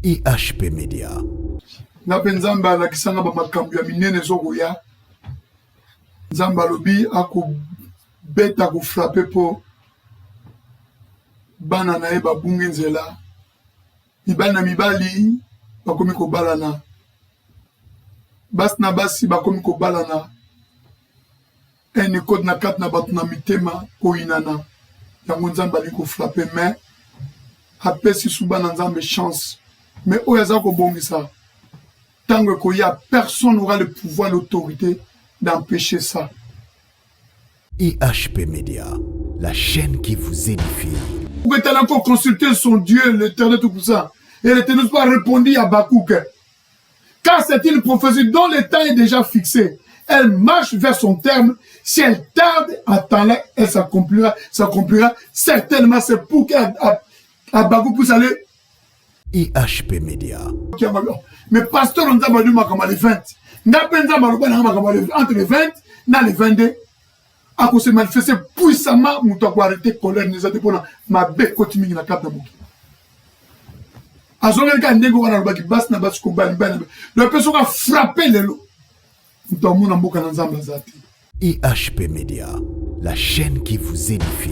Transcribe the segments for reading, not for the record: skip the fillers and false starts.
IHP Media. Nape nzamba alakisanga bamakambo ya minene ezokoya. Nzamba alobi akobeta kofrape po bana na ye babungi nzela. Mibali na mibali bakomi kobalana. Basi na basi bakomi kobalana. Ene kode na kati na bato na mitema koinana. Yango nzamba ali kofrape mais apesi suba na nzambe chance. Mais oyaza kobongisa. Tant qu'il y a personne n'aura le pouvoir, l'autorité d'empêcher ça. IHP Media, la chaîne qui vous édifie. Vous pouvez encore consulter son Dieu, l'Éternel tout ça. Et l'Éternel n'a pas répondu à Bakouk. Car c'est une prophétie dont le temps est déjà fixé. Elle marche vers son terme. Si elle tarde, attends-la, elle s'accomplira. Certainement, c'est pour qu'à Bakouk puisse aller. IHP Media. Mais pasteur, on a dit le 20. Entre les 20 et les 22, à cause de manifester puissamment, nous avons arrêté la colère, nous avons ma bête continue dans la carte de Bouki. La personne a frappé les lots. Nous avons IHP Media, la chaîne qui vous édifie.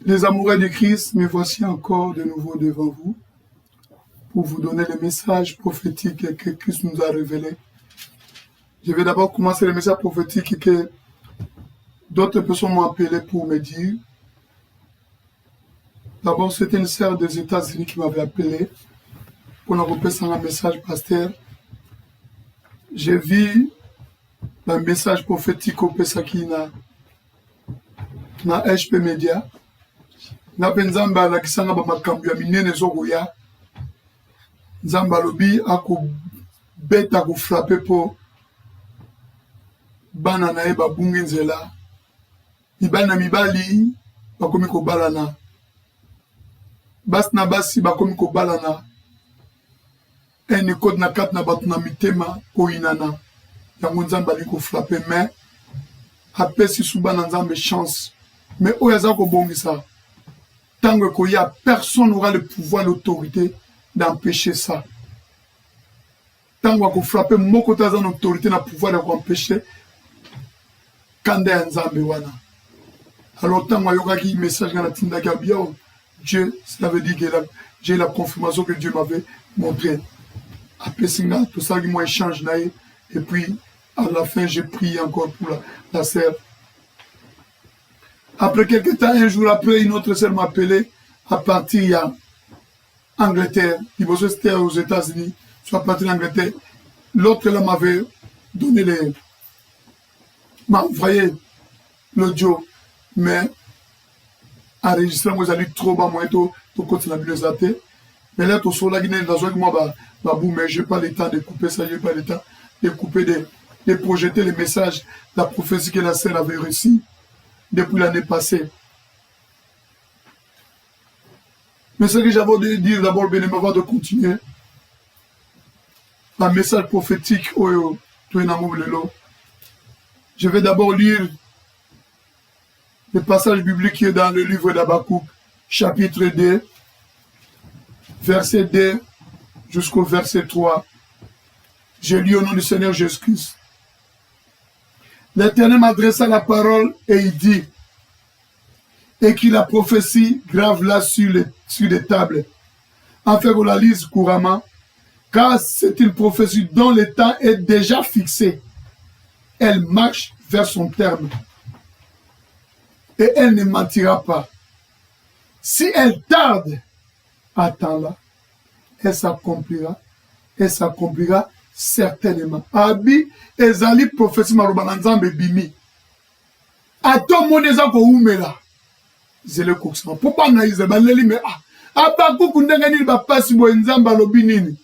Les amoureux de Christ, me voici encore de nouveau devant vous pour vous donner le message prophétique que Christ nous a révélé. Je vais d'abord commencer le message prophétique que d'autres personnes m'ont appelé pour me dire. D'abord, c'était une sœur des États-Unis qui m'avait appelé pour nous repasser un message pasteur. J'ai vu le message prophétique au Pesaki na HP Media. Nape nzamba alakisanga bamakambo ya minene ezokoya. Nzamba alobi akobeta kofrape po bana na ye babungi nzela. Mibali na mibali bakomi kobalana. Basi na basi bakomi kobalana. Ene kode na kati na bato na mitema koinana. Yango nzamba ali kofrape mais apesi suba na nzambe chance. Mais oyaza kobongisa. Tant qu'il y a personne n'aura le pouvoir, l'autorité d'empêcher ça. Tant qu'on frappe mon côté dans l'autorité, n'a pouvoir d'empêcher. Quand il y a un Zambéwana. Alors tant qu'il y a un message dans la Tinda Gabio, Dieu, cela veut dire que j'ai la confirmation que Dieu m'avait montré. Après ça, tout ça, moi échange et puis à la fin, j'ai prié encore pour la sœur. Après quelques temps, un jour après, une autre sœur m'a appelé à partir d'Angleterre. Il bossait c'était aux États-Unis. Je suis parti d'Angleterre. L'autre là m'avait donné m'a envoyé l'audio. Mais enregistré, moi j'ai trop bas, moi tout continuer à bien. Mais là, tout sur la Guinée, dans un moi, mais je n'ai pas le temps de couper ça, je n'ai pas le temps de couper, de projeter les messages, la prophétie que la sœur avait reçue depuis l'année passée. Mais ce que j'avais à dire d'abord, bien avant de continuer, un message prophétique, je vais d'abord lire le passage biblique qui est dans le livre d'Habakkuk, chapitre 2, verset 2 jusqu'au verset 3. J'ai lu au nom du Seigneur Jésus-Christ. L'Éternel m'adressa la parole et il dit, écris la prophétie, grave-la sur les tables, afin qu'on la lise couramment, car c'est une prophétie dont le temps est déjà fixé. Elle marche vers son terme et elle ne mentira pas. Si elle tarde, attends-la, elle s'accomplira certainement. Abi ezali prophétie marobana nzambe bimi. Ato moneza ko umela. Zele koksa. Pourquoi na izeba leli me Habakkuk ndenge nini ba pasi bo nzamba lobi nini.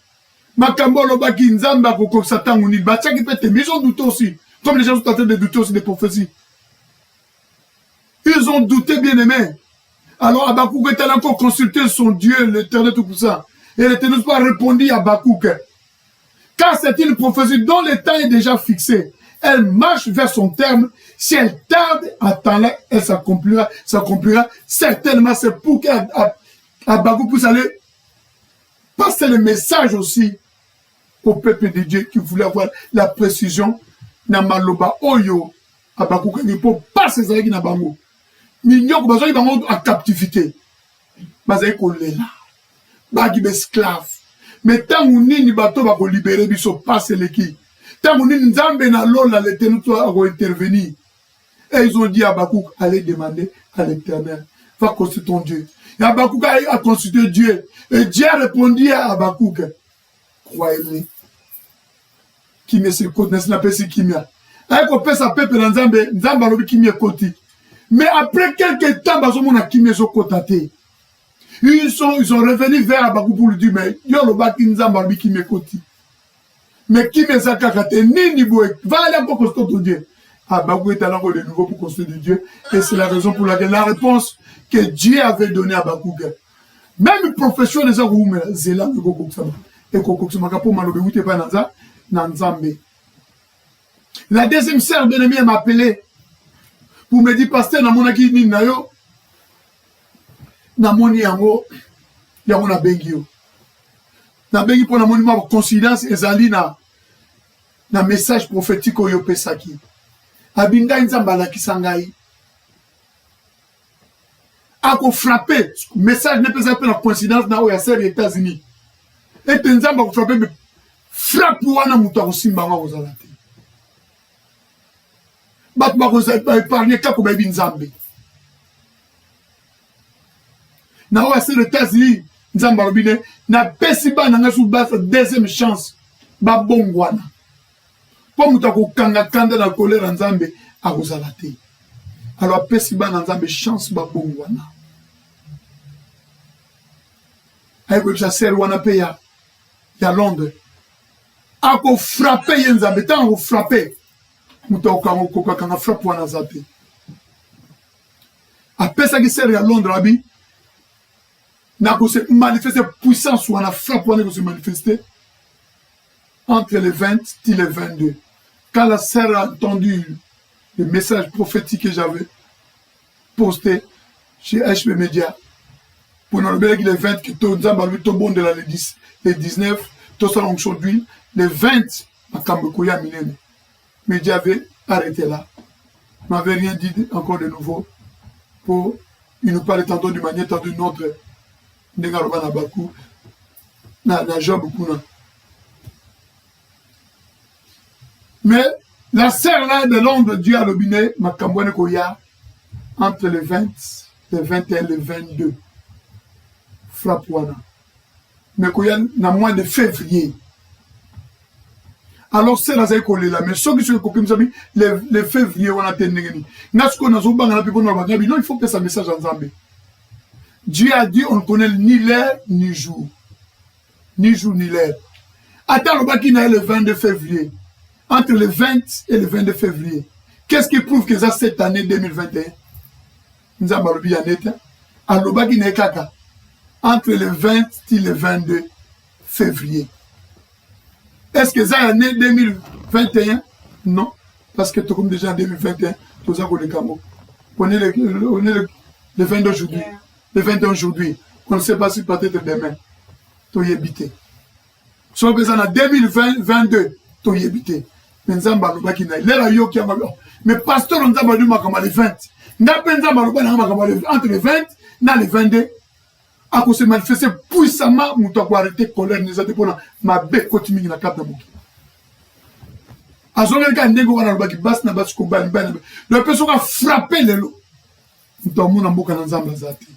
Makambo lobaki nzamba ko koksa tangu ni ba tchaki pete mais ils ont douté aussi. Comme les gens sont en train de douter aussi des prophéties. Ils ont douté bien aimé. Alors Habakkuk est allé encore consulter son Dieu, l'Éternel tout ça. Et l'Éternel n'a pas répondu à Habakkuk. Car c'est une prophétie dont le temps est déjà fixé. Elle marche vers son terme. Si elle tarde, à temps-là, elle s'accomplira. Certainement, c'est pour qu'Habakkuk puisse aller passer le message aussi au peuple de Dieu qui voulait avoir la précision. Namaloba Oyo, Habakkuk, il faut passer ça na bango. Mignok, bazo yi bango en captivité. Bazayi ko lela. Bagi esclave. Mais tant qu'on ni bateau va libérer biso passe l'équipe. Tant qu'on ni nzambe na lola l'éternel va intervenir. Et ils ont dit à Habakkuk, allez demander à l'éternel, va consulter ton Dieu. Et Habakkuk a consulté Dieu. Et Dieu a répondu à Habakkuk, croyez-le. Qui me se connaît, n'a pas si kimia. Avec on peut s'appeler dans nzambe, nzambe alobi kimia koti. Mais après quelques temps, bazo mona kimia so kotate. Ils sont revenus vers Habakkuk pour lui dire, mais yo lo baki nzambe alobi kimia koti. Mais kimia zakakate nini boy, va aller encore consulter ton Dieu. Habakkuk est allé de nouveau pour construire de Dieu. Et c'est la raison pour laquelle la réponse que Dieu avait donnée à Habakkuk. Même profession des gens zela de Kokoksama. Et Kokoksama pour malobe ou te pas dans Nzambe. La deuxième sœur bien-aimée m'a appelé pour me dire, pasteur, na monaki ni na yo, na moni yango na bengi yo. Na bengi pour na moni ma coïncidence ezali na message prophétique oyo pesaki. Abinga nzambe alakisa ngai. Ako frappé, message ne peut pas la coïncidence na oya sœur des États-Unis. Et nzambe ako frappé mais frappe wana mutu akosimba ngo kozala te. Bato bakozala épargner kako bayebi nzambe. Na oya sœur des États-Unis, nzambe alobi ne na pesi bana nga su basa deuxième chance ba bongwana. Po mutu akokanga kanda na kolera nzambe akozala te. Alors pesi bana nzambe chance ba bongwana. Aiko sa sœur wana pe ya Londres. Ako frappé yenzambe tant ako frappé. Mutu akokanga frappe wana zape. Apesa ki sœur ya Londres abi na ko se manifester puissance wana frappe wana ko se manifester entre les 20 et les 22. Quand la sœur a entendu le message prophétique que j'avais posté chez HP Media, pour nous dire que les 20 qui sont bon de la les 19, tout ça l'onction d'huile, les 20, mais Dieu avait arrêté là. Il ne m'avait rien dit encore de nouveau. Pour, il nous parlait tantôt d'une manière, tantôt d'une autre. Na Job Kuna. Mais la sœur là de Londres, Dieu a lobiné, ma cambouane koya, entre les 20, les 21, les 22. Frappe wana. Mais koya, na mois de février. Alors c'est là, c'est collé là. Mais ceux qui sont copiés, les février, on a tenu. Non, il faut que ça message en Zambie. Dieu a dit, on ne connaît ni l'heure, ni jour. Ni jour, ni l'heure. Attends, le baki le 22 février. Entre le 20 et le 22 février. Qu'est-ce qui prouve que ça cette année 2021? Nous avons dit entre le 20 et le 22 février. Est-ce que ça année 2021? Non. Parce que tout comme déjà en 2021, tout ça qu'on est comme on est le 22 aujourd'hui. Le 21 aujourd'hui. On ne sait pas si peut-être demain. Tu y habité. Si on en 2022, tu y habité. Mais pasteur, on a dit le 20. Entre le 20 et le 22, à cause de manifester puissamment, nous avons arrêté colère, nous avons dit ma bête continue na cap de Mouki. À son égard, nous avons dit la personne a frappé les lots. Nous avons dit que nous avons dit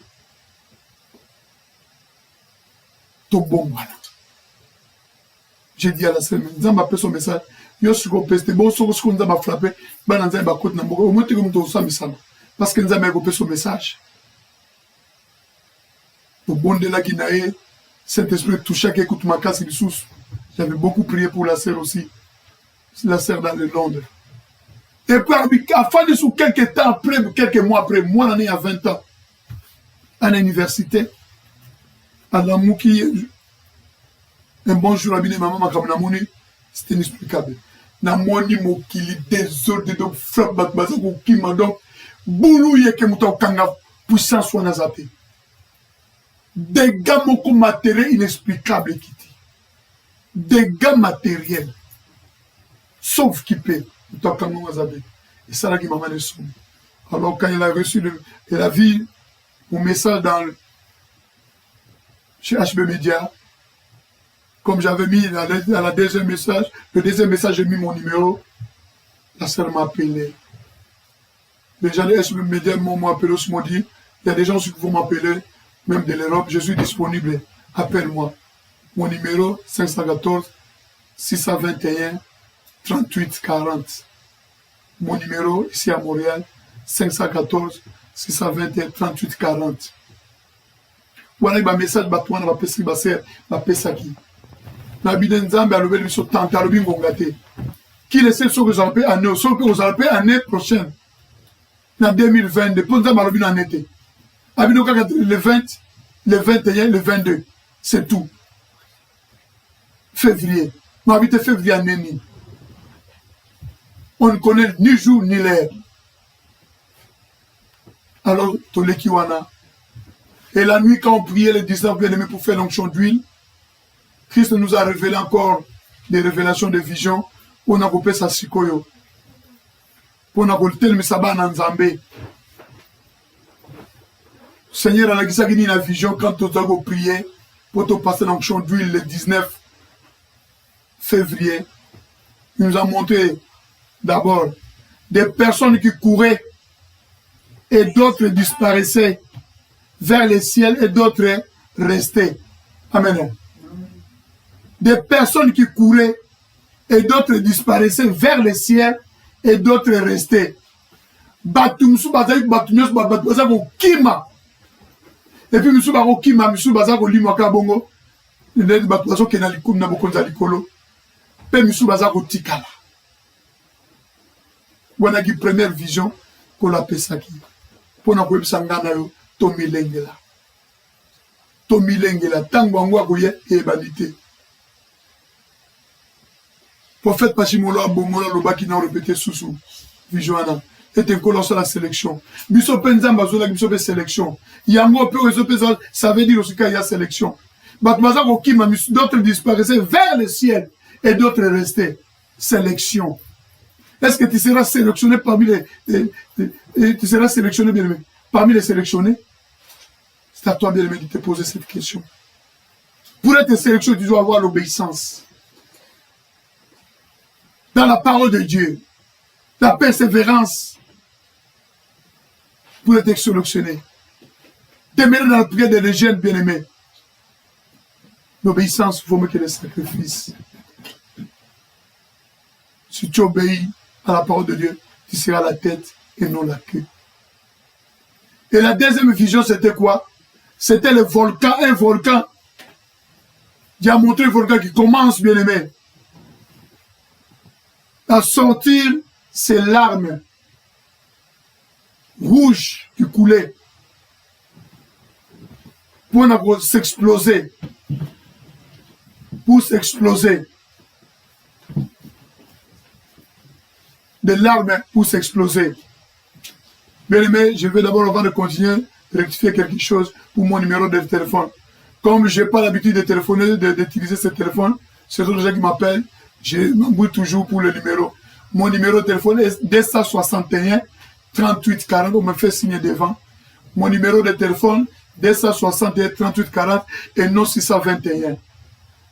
tout bon, voilà. J'ai dit à la semaine, nous avons appelé son message. Yo suko peste bon soko suko nza ba frappé ba nza ba côte na mboko au moins comme to ça misala parce que nza ba copier son message au bon de la Guinée cet esprit touché qui écoute ma casse sous j'avais beaucoup prié pour la sœur aussi la sœur dans le Londres et puis afin de sous quelques temps après quelques mois après moi l'année à 20 ans à l'université à la Mouki un bon jour à maman ma comme na moni c'était inexplicable. Na moni mokili désordre donc frappe batbaza ko kima donc boulou yeke muta kanga puissance wana zape. Dégâts moko matériel inexplicable kiti. Dégâts matériels. Sauf qui peut muta kanga wazabe. Et ça là qui m'a mané son. Alors quand il a reçu il a vu mon message chez HB Media. Comme j'avais mis dans la deuxième message, le deuxième message, j'ai mis mon numéro. La sœur m'a appelé. Les gens de HB Media m'ont appelé, m'ont dit, il y a des gens qui vont m'appeler, même de l'Europe, je suis disponible. Appelle-moi. Mon numéro, 514 621 38 40. Mon numéro, ici à Montréal, 514 621 38 40. Voilà, il y a un message, qui laisse ce que vous appelez année, ce que vous appelez année prochaine, en 2022, pour nous avoir en été. Le 20, le 21, le 22, c'est tout. Février. Ma vie de février année. On ne connaît ni jour ni l'heure. Alors, Tolekiwana. Et la nuit, quand on priait les 19 bien-aimés pour faire l'onction d'huile, Christ nous a révélé encore des révélations, des visions. On a coupé sa sikoyo. On a coupé le sabbat en Nzambé. Seigneur, on a dit la vision quand on a prié pour te passer l'onction d'huile le 19 février. Il nous a montré d'abord des personnes qui couraient et d'autres disparaissaient vers le ciel et d'autres restaient. Amen. Des personnes qui couraient et d'autres disparaissaient vers le ciel et d'autres restaient. Et puis, Moussou Baro Kima, Moussou Bazako Limwaka Bongo, le Batuazo Kenalikum Nabokonza Likolo, Pe Moussou Bazako Tikala. Voilà qui première vision pour la Pesaki. Pour na kweb sangana yo Tomi Lengela. Tomi Lengela tango angwa koye e banité. Prophète Pachimolo Abomola Lobaki n'a répété sous vision ana. Et un colosse la sélection. Biso penza mazola biso be sélection. Yango peu réseau ça veut dire aussi qu'il y a sélection. Batmaza ko kima d'autres disparaissaient vers le ciel et d'autres restaient. Sélection. Est-ce que tu seras sélectionné parmi tu seras sélectionné bien aimé parmi les sélectionnés? C'est à toi bien aimé de te poser cette question. Pour être sélectionné, tu dois avoir l'obéissance. Dans la parole de Dieu, la persévérance pour être sélectionné. Demeurer dans la prière des jeunes bien aimés. L'obéissance vaut mieux que le sacrifice. Si tu obéis à la parole de Dieu, tu seras la tête et non la queue. Et la deuxième vision, c'était quoi? C'était le volcan, un volcan. Dieu a montré le volcan qui commence, bien aimé, à sortir ses larmes rouges qui coulaient pour s'exploser. Pour s'exploser. Des larmes pour s'exploser. Bien aimé, je vais d'abord, avant de continuer, rectifier quelque chose pour mon numéro de téléphone. Comme je n'ai pas l'habitude de téléphoner, d'utiliser ce téléphone, c'est d'autres gens qui m'appellent, je m'embrouille toujours pour le numéro. Mon numéro de téléphone est 261 38 40, on me fait signer devant. Mon numéro de téléphone, 261 38 40 et non 621.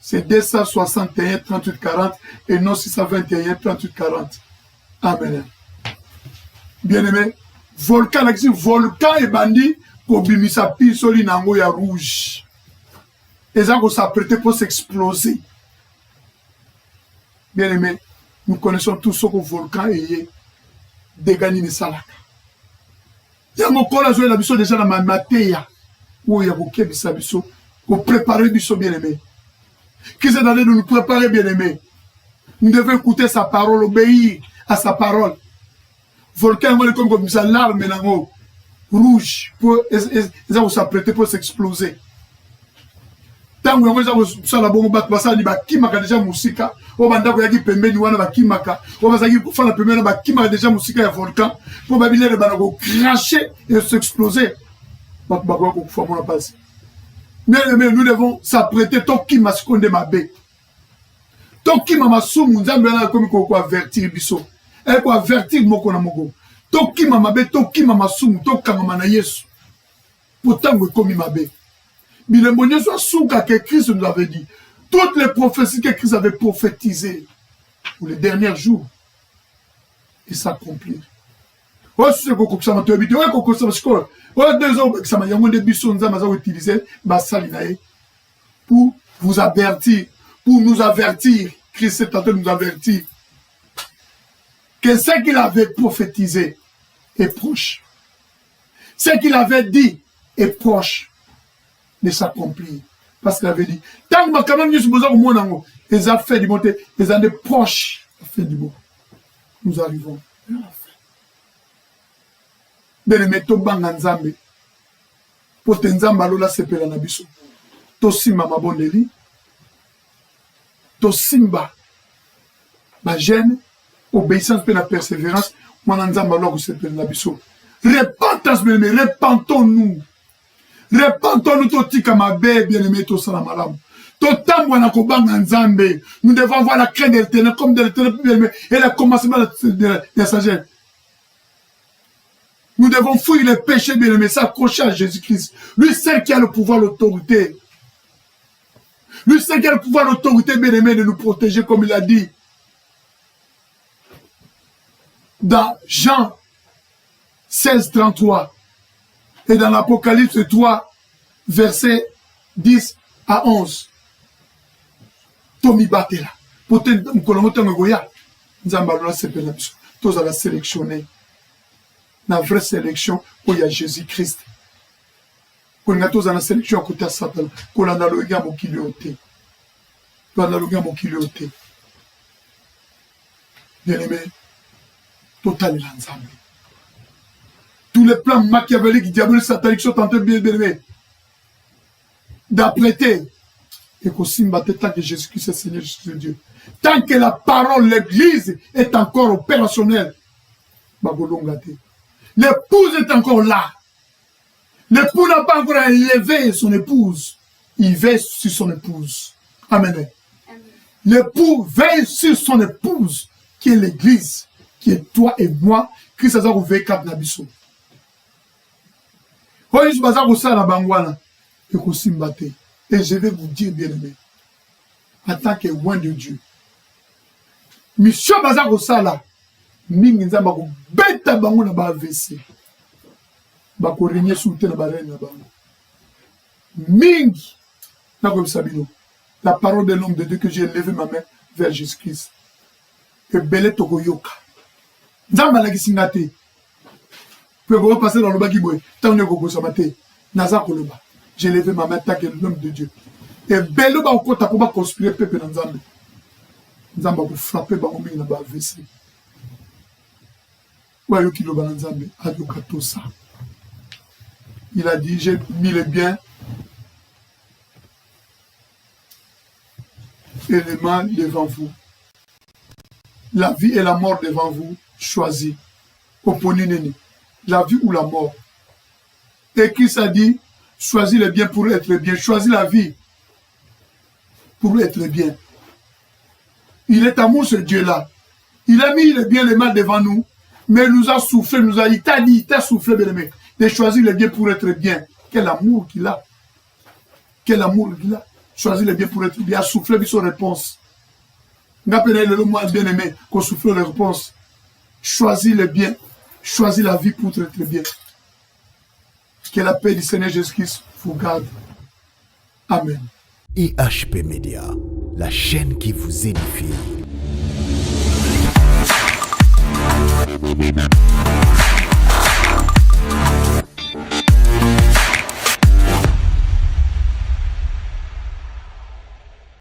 C'est 261 38 40 et non 621 38 40. Amen. Bien-aimé, volcan et bandit, pour bimisa pisoli nango ya rouge. Et ça, on s'apprêtait pour s'exploser. Bien-aimé, nous connaissons tous ce que le volcan est dégagné de salaka. Il y a mon collège la biso déjà dans ma matéia. Où il y a beaucoup de biso. Pour préparer biso bien-aimé. Qui s'est donné de nous préparer bien-aimé. Nous devons écouter sa parole, obéir à sa parole. Volcan, comme ça, l'arme rouge, pour s'apprêter pour s'exploser. tango yango eza kosala bongo bato basala ni bakimaka deja mosika oyo bandako yaki pembeni wana bakimaka oyo bazalaki kofanda pembeni wana bakimaka deja mosika ya volcan mpo babilere bana kocrache et s'exploser bato bakoya kokufa mona mpasi mais nous devons s'apprêter tokima sikoyo nde mabe tokima masumu nzambe wana akomi koavertir biso ekoavertir moko na moko tokima mabe tokima masumu tokangama na yesu po ntango ekomi mabe bilembo nyonso asuka que Christ nous avait dit toutes les prophéties que Christ avait prophétisées pour les derniers jours et s'accomplir oyo susu ekokokisama toyebi te oyo ekokokisama sikoyo oyo deux ans okokisama yango nde biso nzambe aza koutilize basali na ye pour vous avertir pour nous avertir Christ est en train de nous avertir que ce qu'il avait prophétisé est proche ce qu'il avait dit est proche de s'accomplir. Parce qu'il avait dit, tant que quand même nous sommes au monde, les affaires du monde, les années proches, affaires du monde, nous arrivons à la fin. Mais les métaux bang Nzambe, pour te Nzamba lola sepela na biso, to simba mabondeli, to simba ma gêne, obéissance et la persévérance, moi Nzamba lola sepela na biso. Repentons-nous. Repentons-nous totika mabe bien-aimé to sala malamu. Totambwa na kobanga Nzambe. Nous devons avoir la crainte de l'Éternel comme de l'Éternel bien-aimé et le commencement de la sagesse. Nous devons fuir les péchés bien-aimés, s'accrocher à Jésus-Christ. Lui seul qui a le pouvoir, l'autorité. Lui seul qui a le pouvoir, l'autorité bien-aimé de nous protéger comme il a dit. Dans Jean 16, 33. Et dans l'Apocalypse 3, versets 10 à 11. Tomi Batela. Peut-être que nous avons Goya. Nous avons sélectionné. La vraie sélection, où il y a Jésus-Christ. Quand nous avons la sélection à côté de Satan, qu'on a le gars qui lui ôté. Qu'on a le gars qui lui ôté. Bien-aimé, total l'ensemble. Tous les plans machiavéliques, diaboliques, sataniques sont en train de bien d'apprêter. Et qu'au Simba, tant que Jésus-Christ est Seigneur, Jésus est Dieu. Tant que la parole, l'Église est encore opérationnelle, l'épouse est encore là. L'époux n'a pas encore élevé son épouse. Il veille sur son épouse. Amen. L'époux veille sur son épouse, qui est l'Église, qui est toi et moi, Christ a ouvert cap Nabiso. Et je vais vous dire, bien-aimé, en tant que loin de Dieu, Monsieur Bazar Osala, mingi nzamba ko beta bango na ba AVC. Ba ko régner sous te na ba reine na bango. Mingi na ko sabino. La parole de l'homme de Dieu que j'ai levé ma main vers Jésus-Christ. Et belé toko yoka. Nzamba la kisingate. Puis on va passer dans le bagiboy. Tant ne ko samate. Naza koloba. J'ai levé ma main tant que l'homme de Dieu. Et belé ba ko ta ko ba conspirer pepe na nzambe. Nzamba ko frapper bango mingi na ba AVC. Il a dit, j'ai mis les biens et les mal devant vous. La vie et la mort devant vous, choisis. La vie ou la mort. Et Christ a dit, choisis le bien pour être bien. Choisis la vie pour être bien. Il est amour ce Dieu-là. Il a mis le bien et le mal devant nous. Mais il nous a soufflé, il t'a dit, il t'a soufflé, bien-aimé, de choisir le bien pour être bien. Quel amour qu'il a. Quel amour qu'il a. Choisir le bien pour être bien. Il a soufflé son réponse. N'appelez le mot bien-aimé, qu'on souffle la réponse. Choisis le bien. Choisis la vie pour être bien. Que la paix du Seigneur Jésus-Christ vous garde. Amen. IHP Média, la chaîne qui vous édifie.